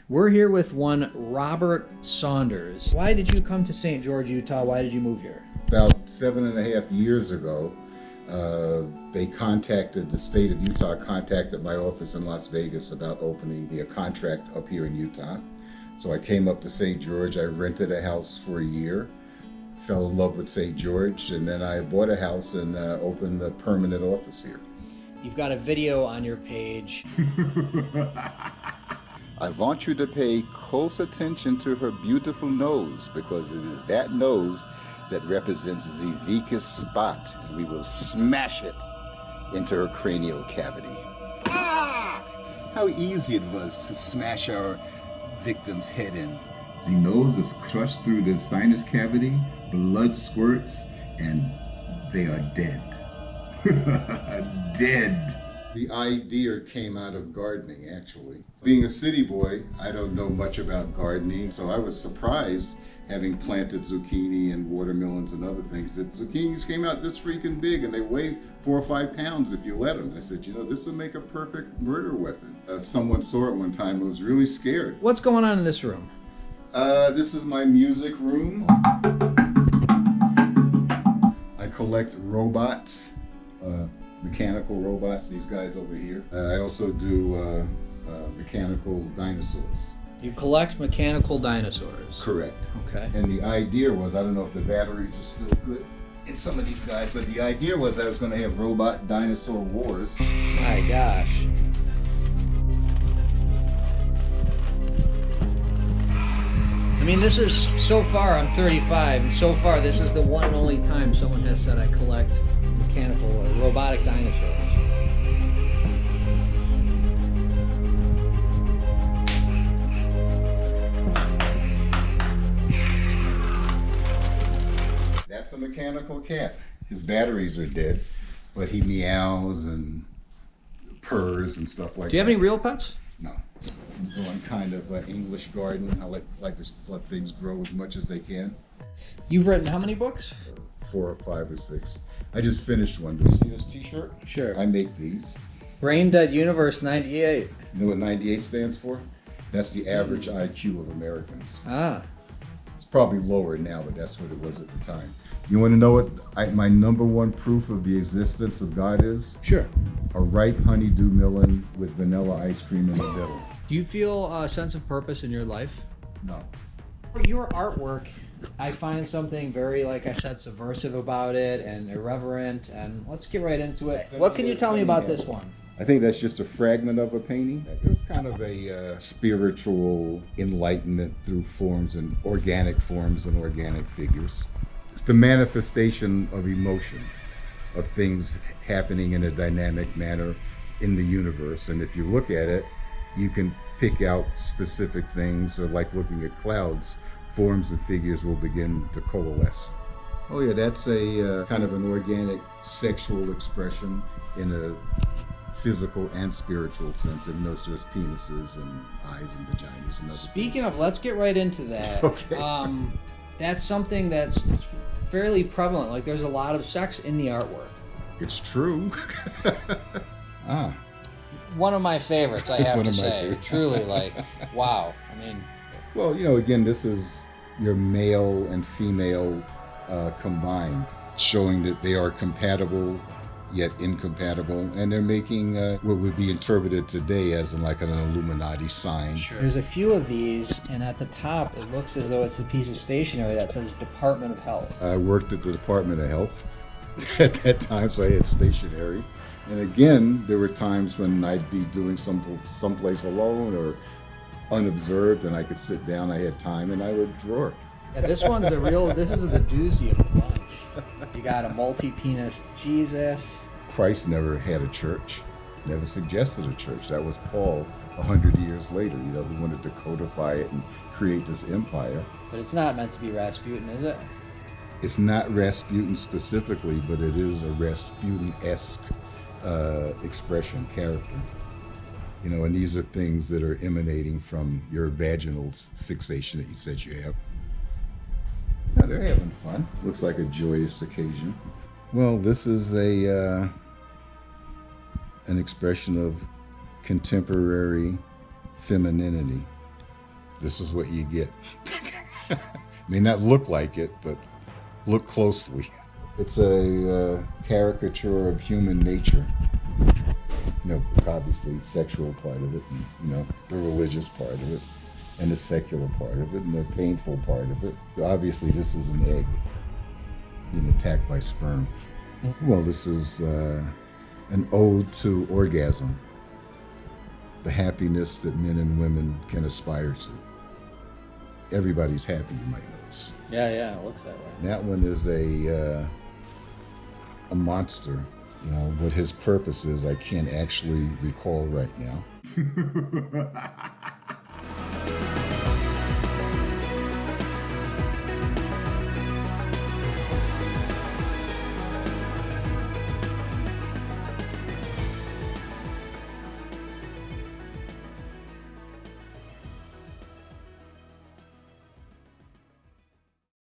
We're here with one Robert Saunders. Why did you come to St. George, Utah? Why did you move here? About 7.5 years ago, the state of Utah contacted my office in Las Vegas about opening a contract up here in Utah. So I came up to St. George. I rented a house for a year, fell in love with St. George, and then I bought a house and opened a permanent office here. You've got a video on your page. I want you to pay close attention to her beautiful nose, because it is that nose that represents the weakest spot, and we will smash it into her cranial cavity. Ah! How easy it was to smash our victim's head in. The nose is crushed through the sinus cavity, blood squirts, and they are dead. Dead. The idea came out of gardening, actually. Being a city boy, I don't know much about gardening, so I was surprised, having planted zucchini and watermelons and other things, that zucchinis came out this freaking big and they weigh 4 or 5 pounds if you let them. I said, this would make a perfect murder weapon. Someone saw it one time and was really scared. What's going on in this room? This is my music room. I collect robots. Mechanical robots, these guys over here. I also do mechanical dinosaurs. You collect mechanical dinosaurs. Correct. Okay. And the idea was, I don't know if the batteries are still good in some of these guys, but the idea was I was going to have robot dinosaur wars. My gosh. I mean, this is, so far, I'm 35, and so far this is the one and only time someone has said I collect mechanical or robotic dinosaurs. That's a mechanical cat. His batteries are dead, but he meows and purrs and stuff like that. Do you have any real pets? No. I'm going kind of an English garden. I like to let things grow as much as they can. You've written how many books? 4 or 5 or 6. I just finished one. Do you see this t-shirt? Sure. I make these. Brain Dead Universe 98. You know what 98 stands for? That's the average IQ of Americans. Ah. It's probably lower now, but that's what it was at the time. You want to know what my number one proof of the existence of God is? Sure. A ripe honeydew melon with vanilla ice cream in the middle. Do you feel a sense of purpose in your life? No. Your artwork, I find something very, like I said, subversive about it and irreverent, and let's get right into it. What can you tell me about this one? I think that's just a fragment of a painting. It was kind of a spiritual enlightenment through forms and organic figures. It's the manifestation of emotion, of things happening in a dynamic manner in the universe. And if you look at it, you can pick out specific things, or like looking at clouds, forms and figures will begin to coalesce. Oh yeah, that's a kind of an organic sexual expression in a physical and spiritual sense. It knows there's penises and eyes and vaginas and other Speaking things. of, let's get right into that. Okay. That's something that's fairly prevalent. Like, there's a lot of sex in the artwork. It's true. One of my favorites, I have One to of my say. favorites. Truly, like, wow. I mean, Well, again, this is your male and female combined, showing that they are compatible yet incompatible, and they're making what would be interpreted today as an Illuminati sign. sure. There's a few of these, and at the top, it looks as though it's a piece of stationery that says Department of Health. I worked at the Department of Health at that time, so I had stationery. And again, there were times when I'd be doing someplace alone or unobserved, and I could sit down, I had time, and I would draw. Yeah, this one's this is the doozy of the bunch. You got a multi-penis Jesus. Christ never had a church, never suggested a church. That was Paul 100 years later, who wanted to codify it and create this empire. But it's not meant to be Rasputin, is it? It's not Rasputin specifically, but it is a Rasputin-esque expression, character. And these are things that are emanating from your vaginal fixation that you said you have. Yeah, they're having fun. Looks like a joyous occasion. Well, this is an expression of contemporary femininity. this is what you get. May not look like it, but look closely. It's a caricature of human nature. Obviously, the sexual part of it, and, the religious part of it, and the secular part of it, and the painful part of it. Obviously, this is an egg being attacked by sperm. Well, this is an ode to orgasm, the happiness that men and women can aspire to. Everybody's happy, you might notice. Yeah, it looks that way. That one is a monster. What his purpose is, I can't actually recall right now.